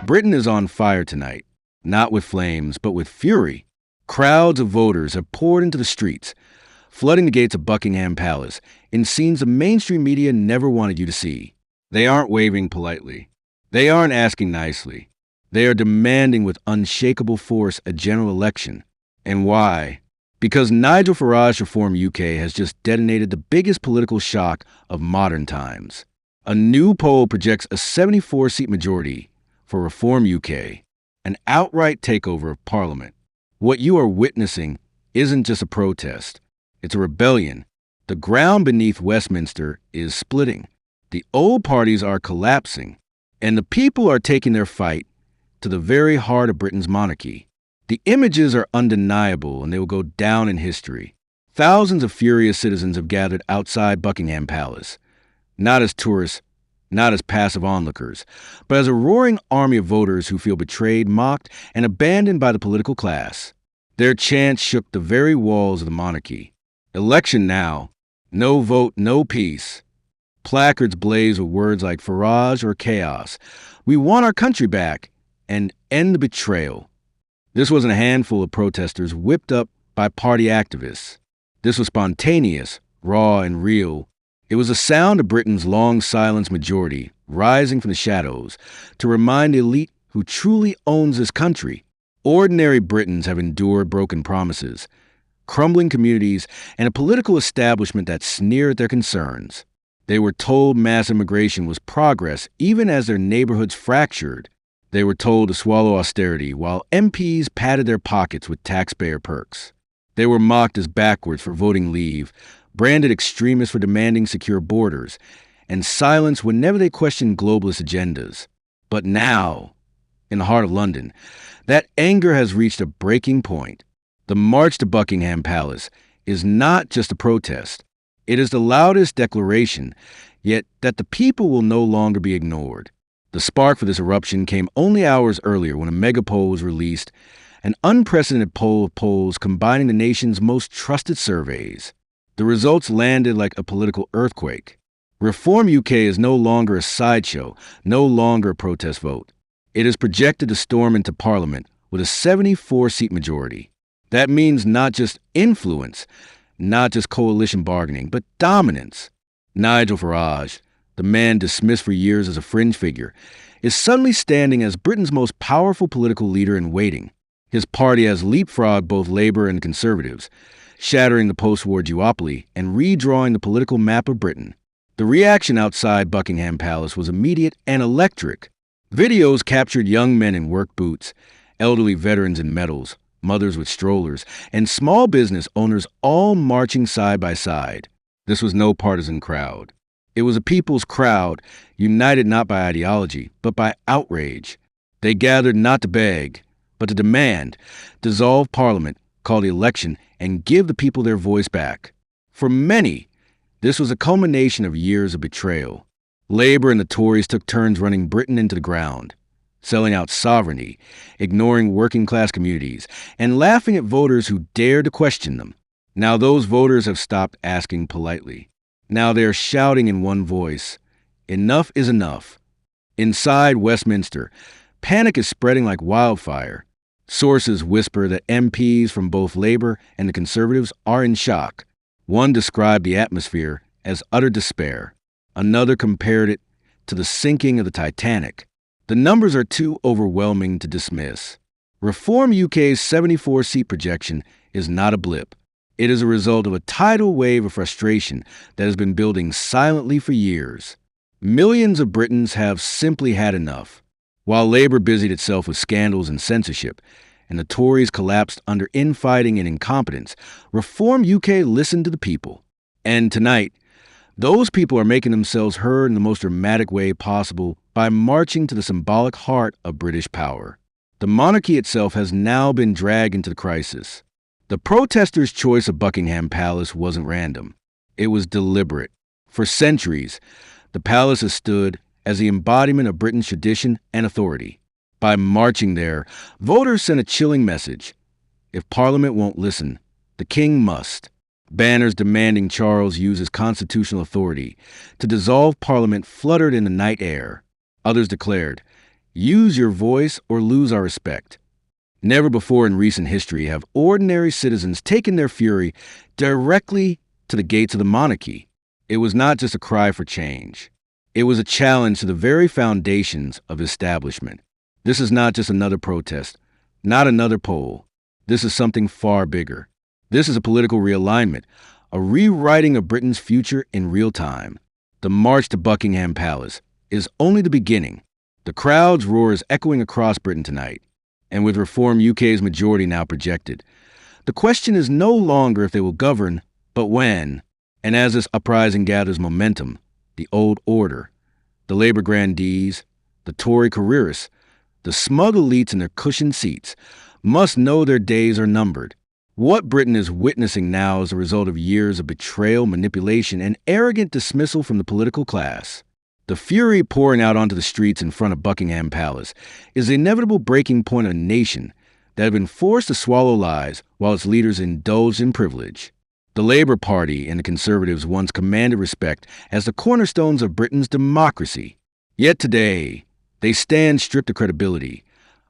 Britain is on fire tonight, not with flames, but with fury. Crowds of voters have poured into the streets, flooding the gates of Buckingham Palace in scenes the mainstream media never wanted you to see. They aren't waving politely. They aren't asking nicely. They are demanding with unshakable force a general election. And why? Because Nigel Farage's Reform UK has just detonated the biggest political shock of modern times. A new poll projects a 74-seat majority for Reform UK, an outright takeover of Parliament. What you are witnessing isn't just a protest. It's a rebellion. The ground beneath Westminster is splitting. The old parties are collapsing, and the people are taking their fight to the very heart of Britain's monarchy. The images are undeniable, and they will go down in history. Thousands of furious citizens have gathered outside Buckingham Palace, not as tourists, not as passive onlookers, but as a roaring army of voters who feel betrayed, mocked, and abandoned by the political class. Their chants shook the very walls of the monarchy. Election now. No vote, no peace. Placards blaze with words like Farage or chaos. We want our country back and end the betrayal. This wasn't a handful of protesters whipped up by party activists. This was spontaneous, raw, and real. It was the sound of Britain's long-silenced majority rising from the shadows to remind the elite who truly owns this country. Ordinary Britons have endured broken promises, crumbling communities, and a political establishment that sneered at their concerns. They were told mass immigration was progress even as their neighborhoods fractured. They were told to swallow austerity while MPs padded their pockets with taxpayer perks. They were mocked as backwards for voting leave, branded extremists for demanding secure borders, and silenced whenever they questioned globalist agendas. But now, in the heart of London, that anger has reached a breaking point. The march to Buckingham Palace is not just a protest. It is the loudest declaration, yet that the people will no longer be ignored. The spark for this eruption came only hours earlier when a mega poll was released, an unprecedented poll of polls combining the nation's most trusted surveys. The results landed like a political earthquake. Reform UK is no longer a sideshow, no longer a protest vote. It is projected to storm into Parliament with a 74-seat majority. That means not just influence, not just coalition bargaining, but dominance. Nigel Farage, the man dismissed for years as a fringe figure, is suddenly standing as Britain's most powerful political leader in waiting. His party has leapfrogged both Labour and Conservatives, shattering the post-war duopoly and redrawing the political map of Britain. The reaction outside Buckingham Palace was immediate and electric. Videos captured young men in work boots, elderly veterans in medals, mothers with strollers, and small business owners all marching side by side. This was no partisan crowd. It was a people's crowd, united not by ideology, but by outrage. They gathered not to beg, but to demand, dissolve Parliament, call the election, and give the people their voice back. For many, this was a culmination of years of betrayal. Labour and the Tories took turns running Britain into the ground, selling out sovereignty, ignoring working-class communities, and laughing at voters who dared to question them. Now those voters have stopped asking politely. Now they are shouting in one voice, enough is enough. Inside Westminster, panic is spreading like wildfire. Sources whisper that MPs from both Labour and the Conservatives are in shock. One described the atmosphere as utter despair. Another compared it to the sinking of the Titanic. The numbers are too overwhelming to dismiss. Reform UK's 74-seat projection is not a blip. It is a result of a tidal wave of frustration that has been building silently for years. Millions of Britons have simply had enough. While Labour busied itself with scandals and censorship, and the Tories collapsed under infighting and incompetence, Reform UK listened to the people. And tonight, those people are making themselves heard in the most dramatic way possible by marching to the symbolic heart of British power. The monarchy itself has now been dragged into the crisis. The protesters' choice of Buckingham Palace wasn't random. It was deliberate. For centuries, the palace has stood as the embodiment of Britain's tradition and authority. By marching there, voters sent a chilling message. If Parliament won't listen, the King must. Banners demanding Charles use his constitutional authority to dissolve Parliament fluttered in the night air. Others declared, Use your voice or lose our respect. Never before in recent history have ordinary citizens taken their fury directly to the gates of the monarchy. It was not just a cry for change. It was a challenge to the very foundations of establishment. This is not just another protest, not another poll. This is something far bigger. This is a political realignment, a rewriting of Britain's future in real time. The march to Buckingham Palace is only the beginning. The crowd's roar is echoing across Britain tonight, and with Reform UK's majority now projected, the question is no longer if they will govern, but when. And as this uprising gathers momentum, the old order, the Labour grandees, the Tory careerists, the smug elites in their cushioned seats, must know their days are numbered. What Britain is witnessing now is a result of years of betrayal, manipulation, and arrogant dismissal from the political class. The fury pouring out onto the streets in front of Buckingham Palace is the inevitable breaking point of a nation that had been forced to swallow lies while its leaders indulged in privilege. The Labour Party and the Conservatives once commanded respect as the cornerstones of Britain's democracy. Yet today, they stand stripped of credibility,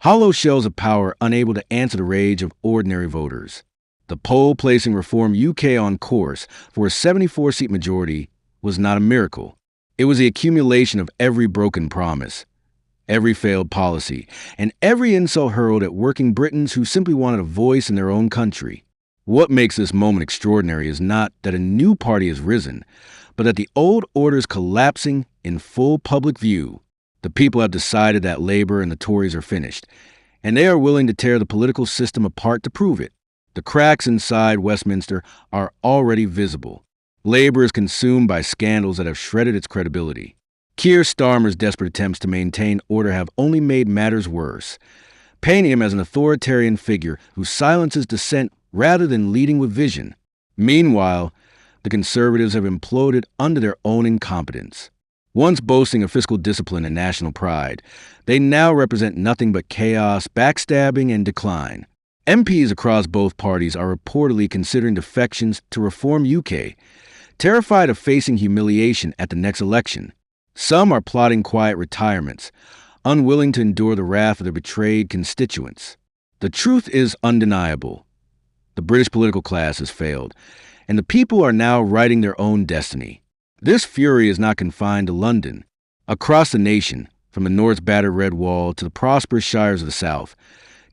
hollow shells of power unable to answer the rage of ordinary voters. The poll placing Reform UK on course for a 74-seat majority was not a miracle. It was the accumulation of every broken promise, every failed policy, and every insult hurled at working Britons who simply wanted a voice in their own country. What makes this moment extraordinary is not that a new party has risen, but that the old order is collapsing in full public view. The people have decided that Labour and the Tories are finished, and they are willing to tear the political system apart to prove it. The cracks inside Westminster are already visible. Labour is consumed by scandals that have shredded its credibility. Keir Starmer's desperate attempts to maintain order have only made matters worse, painting him as an authoritarian figure who silences dissent rather than leading with vision. Meanwhile, the Conservatives have imploded under their own incompetence. Once boasting of fiscal discipline and national pride, they now represent nothing but chaos, backstabbing, and decline. MPs across both parties are reportedly considering defections to Reform UK, terrified of facing humiliation at the next election. Some are plotting quiet retirements, unwilling to endure the wrath of their betrayed constituents. The truth is undeniable. The British political class has failed, and the people are now writing their own destiny. This fury is not confined to London. Across the nation, from the North's battered red wall to the prosperous shires of the South,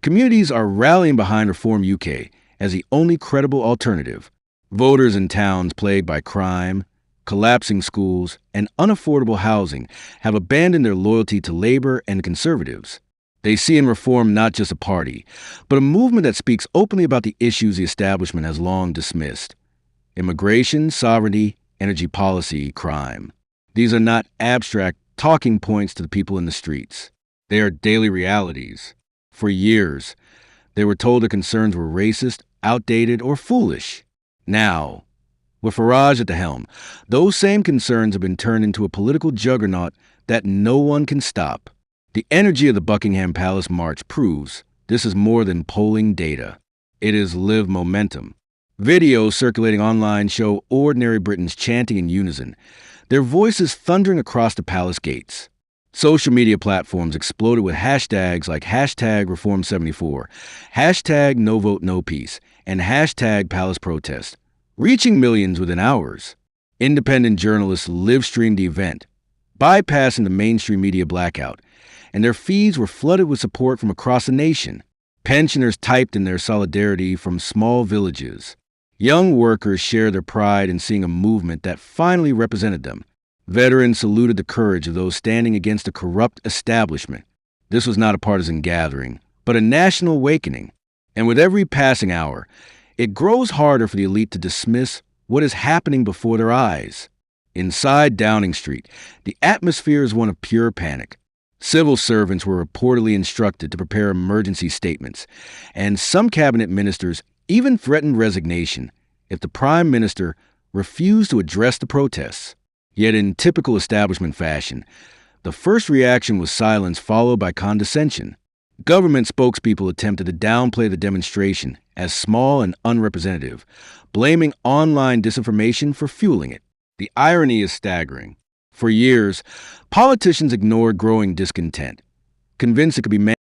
communities are rallying behind Reform UK as the only credible alternative. Voters in towns plagued by crime, collapsing schools, and unaffordable housing have abandoned their loyalty to Labour and the Conservatives. They see in Reform not just a party, but a movement that speaks openly about the issues the establishment has long dismissed: immigration, sovereignty, energy policy, crime. These are not abstract talking points to the people in the streets. They are daily realities. For years, they were told their concerns were racist, outdated, or foolish. Now, with Farage at the helm, those same concerns have been turned into a political juggernaut that no one can stop. The energy of the Buckingham Palace march proves this is more than polling data. It is lived momentum. Videos circulating online show ordinary Britons chanting in unison, their voices thundering across the palace gates. Social media platforms exploded with hashtags like #Reform74, #NoVoteNoPeace, and #PalaceProtest, reaching millions within hours. Independent journalists live-streamed the event, bypassing the mainstream media blackout, and their feeds were flooded with support from across the nation. Pensioners typed in their solidarity from small villages. Young workers shared their pride in seeing a movement that finally represented them. Veterans saluted the courage of those standing against a corrupt establishment. This was not a partisan gathering, but a national awakening. And with every passing hour, it grows harder for the elite to dismiss what is happening before their eyes. Inside Downing Street, the atmosphere is one of pure panic. Civil servants were reportedly instructed to prepare emergency statements, and some cabinet ministers even threatened resignation if the Prime Minister refused to address the protests. Yet in typical establishment fashion, the first reaction was silence followed by condescension. Government spokespeople attempted to downplay the demonstration as small and unrepresentative, blaming online disinformation for fueling it. The irony is staggering. For years, politicians ignored growing discontent. convinced it could be